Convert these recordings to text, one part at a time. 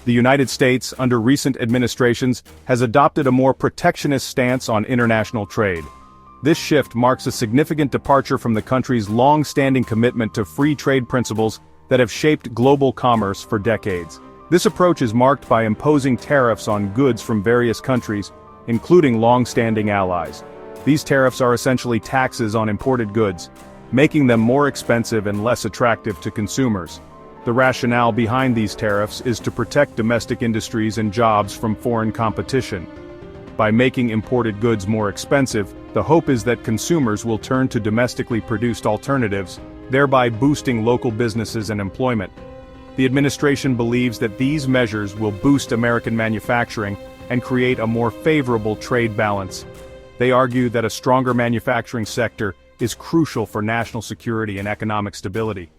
The United States, under recent administrations, has adopted a more protectionist stance on international trade. This shift marks a significant departure from the country's long-standing commitment to free trade principles that have shaped global commerce for decades. This approach is marked by imposing tariffs on goods from various countries, including long-standing allies. These tariffs are essentially taxes on imported goods, making them more expensive and less attractive to consumers. The rationale behind these tariffs is to protect domestic industries and jobs from foreign competition. By making imported goods more expensive, the hope is that consumers will turn to domestically produced alternatives, thereby boosting local businesses and employment. The administration believes that these measures will boost American manufacturing and create a more favorable trade balance. They argue that a stronger manufacturing sector is crucial for national security and economic stability.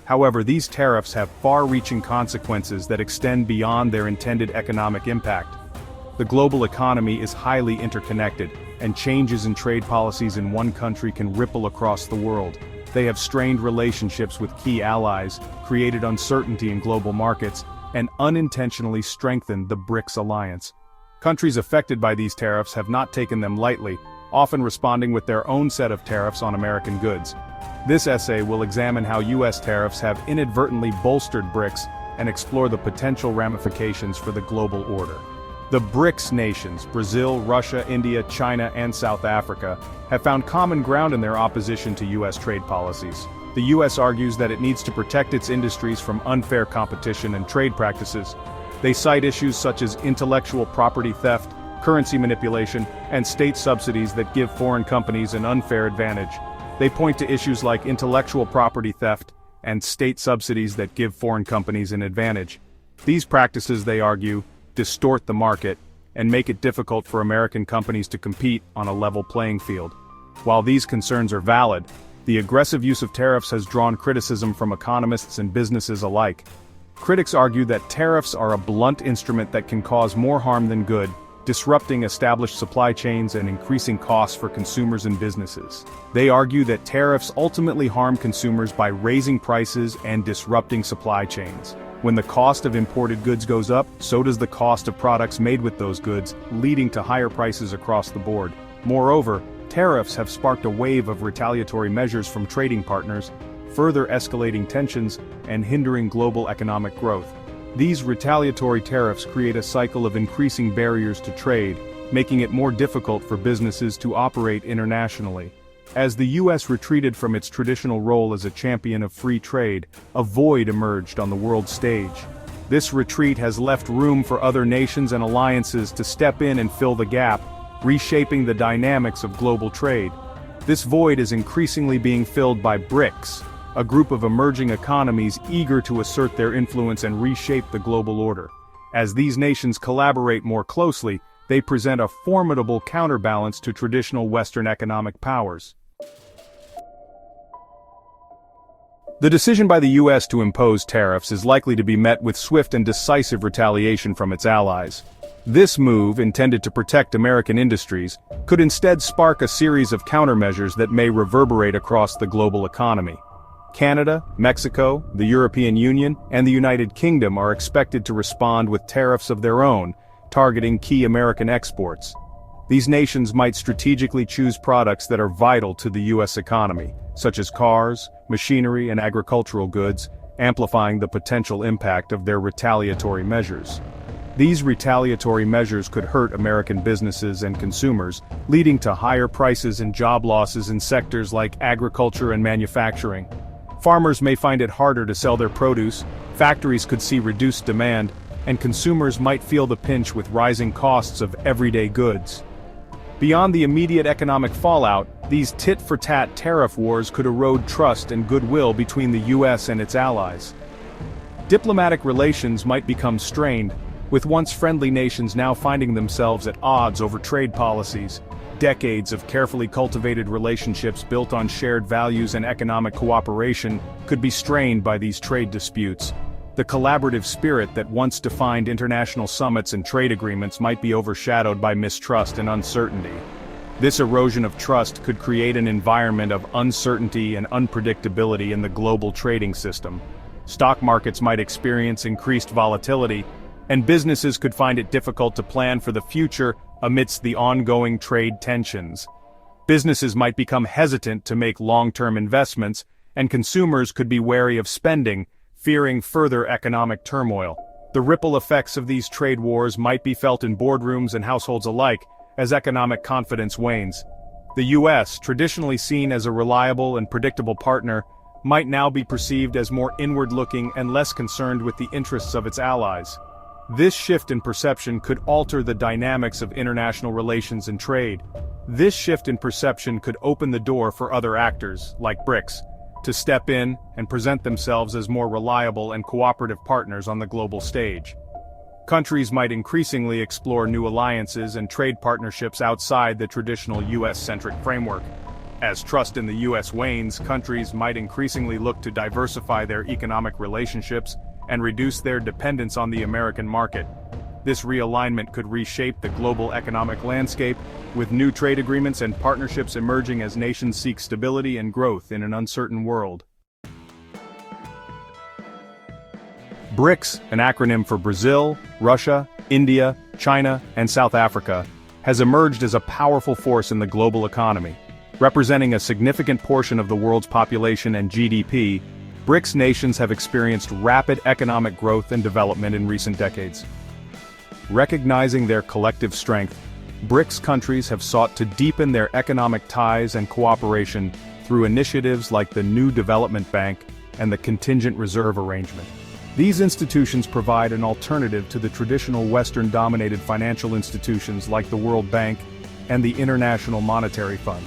However, these tariffs have far-reaching consequences that extend beyond their intended economic impact. The global economy is highly interconnected, and changes in trade policies in one country can ripple across the world. They have strained relationships with key allies, created uncertainty in global markets, and unintentionally strengthened the BRICS alliance. Countries affected by these tariffs have not taken them lightly, often responding with their own set of tariffs on American goods. This essay will examine how U.S. tariffs have inadvertently bolstered BRICS and explore the potential ramifications for the global order. The BRICS nations, Brazil, Russia, India, China, and South Africa, have found common ground in their opposition to U.S. trade policies. The U.S. argues that it needs to protect its industries from unfair competition and trade practices. They cite issues such as intellectual property theft, currency manipulation, and state subsidies that give foreign companies an unfair advantage. They point to issues like intellectual property theft and state subsidies that give foreign companies an advantage. These practices, they argue, distort the market and make it difficult for American companies to compete on a level playing field. While these concerns are valid, the aggressive use of tariffs has drawn criticism from economists and businesses alike. Critics argue that tariffs are a blunt instrument that can cause more harm than good, disrupting established supply chains and increasing costs for consumers and businesses. They argue that tariffs ultimately harm consumers by raising prices and disrupting supply chains. When the cost of imported goods goes up, so does the cost of products made with those goods, leading to higher prices across the board. Moreover, tariffs have sparked a wave of retaliatory measures from trading partners, further escalating tensions and hindering global economic growth. These retaliatory tariffs create a cycle of increasing barriers to trade, making it more difficult for businesses to operate internationally. As the U.S. retreated from its traditional role as a champion of free trade, a void emerged on the world stage. This retreat has left room for other nations and alliances to step in and fill the gap, reshaping the dynamics of global trade. This void is increasingly being filled by BRICS, a group of emerging economies eager to assert their influence and reshape the global order. As these nations collaborate more closely, they present a formidable counterbalance to traditional Western economic powers. The decision by the U.S. to impose tariffs is likely to be met with swift and decisive retaliation from its allies. This move, intended to protect American industries, could instead spark a series of countermeasures that may reverberate across the global economy. Canada, Mexico, the European Union, and the United Kingdom are expected to respond with tariffs of their own, targeting key American exports. These nations might strategically choose products that are vital to the U.S. economy, such as cars, machinery, and agricultural goods, amplifying the potential impact of their retaliatory measures. These retaliatory measures could hurt American businesses and consumers, leading to higher prices and job losses in sectors like agriculture and manufacturing. Farmers may find it harder to sell their produce, factories could see reduced demand, and consumers might feel the pinch with rising costs of everyday goods. Beyond the immediate economic fallout, these tit-for-tat tariff wars could erode trust and goodwill between the U.S. and its allies. Diplomatic relations might become strained, with once friendly nations now finding themselves at odds over trade policies. Decades of carefully cultivated relationships built on shared values and economic cooperation could be strained by these trade disputes. The collaborative spirit that once defined international summits and trade agreements might be overshadowed by mistrust and uncertainty. This erosion of trust could create an environment of uncertainty and unpredictability in the global trading system. Stock markets might experience increased volatility, and businesses could find it difficult to plan for the future amidst the ongoing trade tensions. Businesses might become hesitant to make long-term investments, and consumers could be wary of spending, fearing further economic turmoil. The ripple effects of these trade wars might be felt in boardrooms and households alike as economic confidence wanes. The U.S., traditionally seen as a reliable and predictable partner, might now be perceived as more inward-looking and less concerned with the interests of its allies. This shift in perception could alter the dynamics of international relations and trade. This shift in perception could open the door for other actors, like BRICS, to step in and present themselves as more reliable and cooperative partners on the global stage. Countries might increasingly explore new alliances and trade partnerships outside the traditional US-centric framework. As trust in the US wanes, countries might increasingly look to diversify their economic relationships and reduce their dependence on the American market. This realignment could reshape the global economic landscape, with new trade agreements and partnerships emerging as nations seek stability and growth in an uncertain world. BRICS, an acronym for Brazil, Russia, India, China, and South Africa, has emerged as a powerful force in the global economy. Representing a significant portion of the world's population and GDP, BRICS nations have experienced rapid economic growth and development in recent decades. Recognizing their collective strength, BRICS countries have sought to deepen their economic ties and cooperation through initiatives like the New Development Bank and the Contingent Reserve Arrangement. These institutions provide an alternative to the traditional Western-dominated financial institutions like the World Bank and the International Monetary Fund.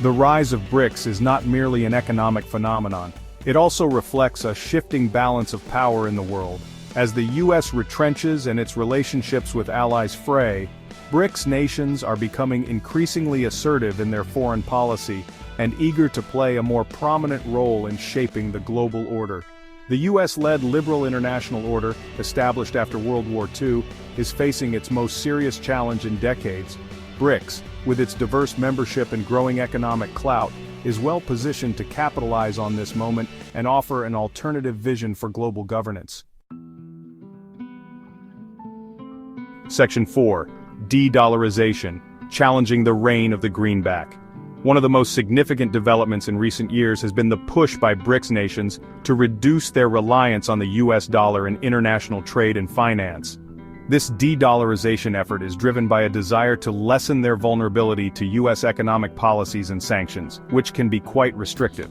The rise of BRICS is not merely an economic phenomenon, it also reflects a shifting balance of power in the world. As the US retrenches and its relationships with allies fray, BRICS nations are becoming increasingly assertive in their foreign policy and eager to play a more prominent role in shaping the global order. The US-led liberal international order, established after World War II, is facing its most serious challenge in decades. BRICS, with its diverse membership and growing economic clout, is well positioned to capitalize on this moment and offer an alternative vision for global governance. Section 4. De-dollarization, challenging the reign of the greenback. One of the most significant developments in recent years has been the push by BRICS nations to reduce their reliance on the US dollar in international trade and finance. This de-dollarization effort is driven by a desire to lessen their vulnerability to US economic policies and sanctions, which can be quite restrictive.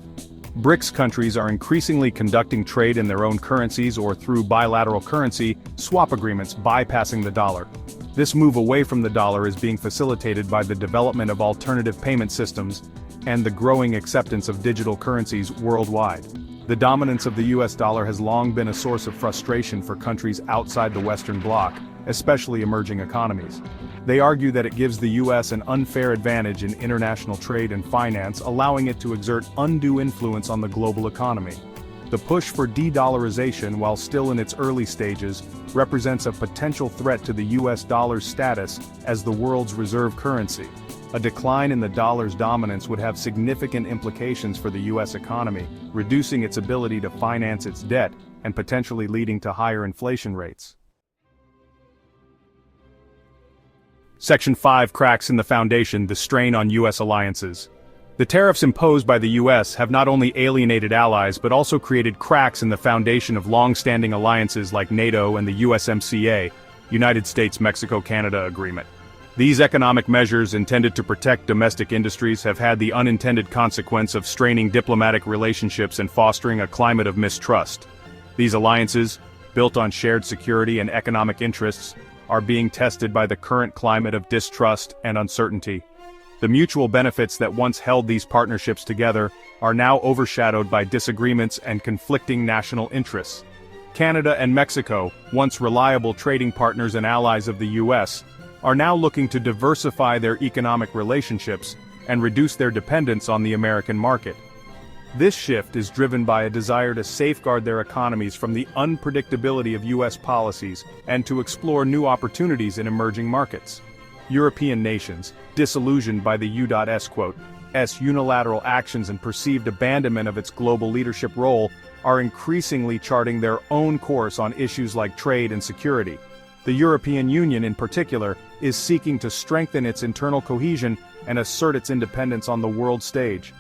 BRICS countries are increasingly conducting trade in their own currencies or through bilateral currency swap agreements bypassing the dollar. This move away from the dollar is being facilitated by the development of alternative payment systems and the growing acceptance of digital currencies worldwide. The dominance of the US dollar has long been a source of frustration for countries outside the Western bloc, especially emerging economies. They argue that it gives the US an unfair advantage in international trade and finance, allowing it to exert undue influence on the global economy. The push for de-dollarization, while still in its early stages, represents a potential threat to the US dollar's status as the world's reserve currency. A decline in the dollar's dominance would have significant implications for the US economy, reducing its ability to finance its debt and potentially leading to higher inflation rates. Section 5 cracks in the foundation, the strain on US alliances. The tariffs imposed by the US have not only alienated allies but also created cracks in the foundation of long-standing alliances like NATO and the USMCA, United States-Mexico-Canada Agreement. These economic measures intended to protect domestic industries have had the unintended consequence of straining diplomatic relationships and fostering a climate of mistrust. These alliances, built on shared security and economic interests, are being tested by the current climate of distrust and uncertainty. The mutual benefits that once held these partnerships together are now overshadowed by disagreements and conflicting national interests. Canada and Mexico, once reliable trading partners and allies of the US, are now looking to diversify their economic relationships and reduce their dependence on the American market. This shift is driven by a desire to safeguard their economies from the unpredictability of US policies and to explore new opportunities in emerging markets. European nations, disillusioned by the U.S. unilateral actions and perceived abandonment of its global leadership role, are increasingly charting their own course on issues like trade and security. The European Union, in particular, is seeking to strengthen its internal cohesion and assert its independence on the world stage.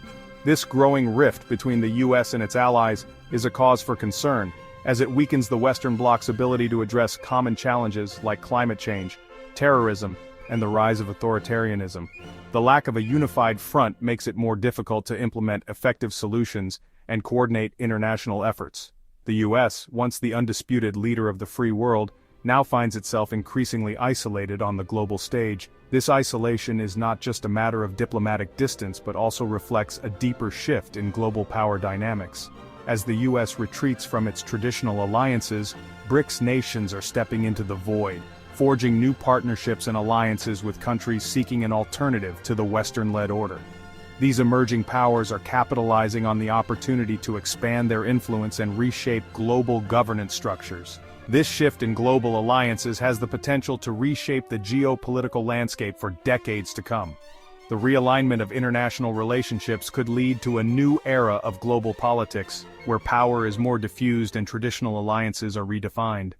This growing rift between the US and its allies is a cause for concern, as it weakens the Western bloc's ability to address common challenges like climate change, terrorism, and the rise of authoritarianism. The lack of a unified front makes it more difficult to implement effective solutions and coordinate international efforts. The US, once the undisputed leader of the free world, now finds itself increasingly isolated on the global stage. This isolation is not just a matter of diplomatic distance but also reflects a deeper shift in global power dynamics. As the US retreats from its traditional alliances, BRICS nations are stepping into the void, forging new partnerships and alliances with countries seeking an alternative to the Western-led order. These emerging powers are capitalizing on the opportunity to expand their influence and reshape global governance structures. This shift in global alliances has the potential to reshape the geopolitical landscape for decades to come. The realignment of international relationships could lead to a new era of global politics, where power is more diffused and traditional alliances are redefined.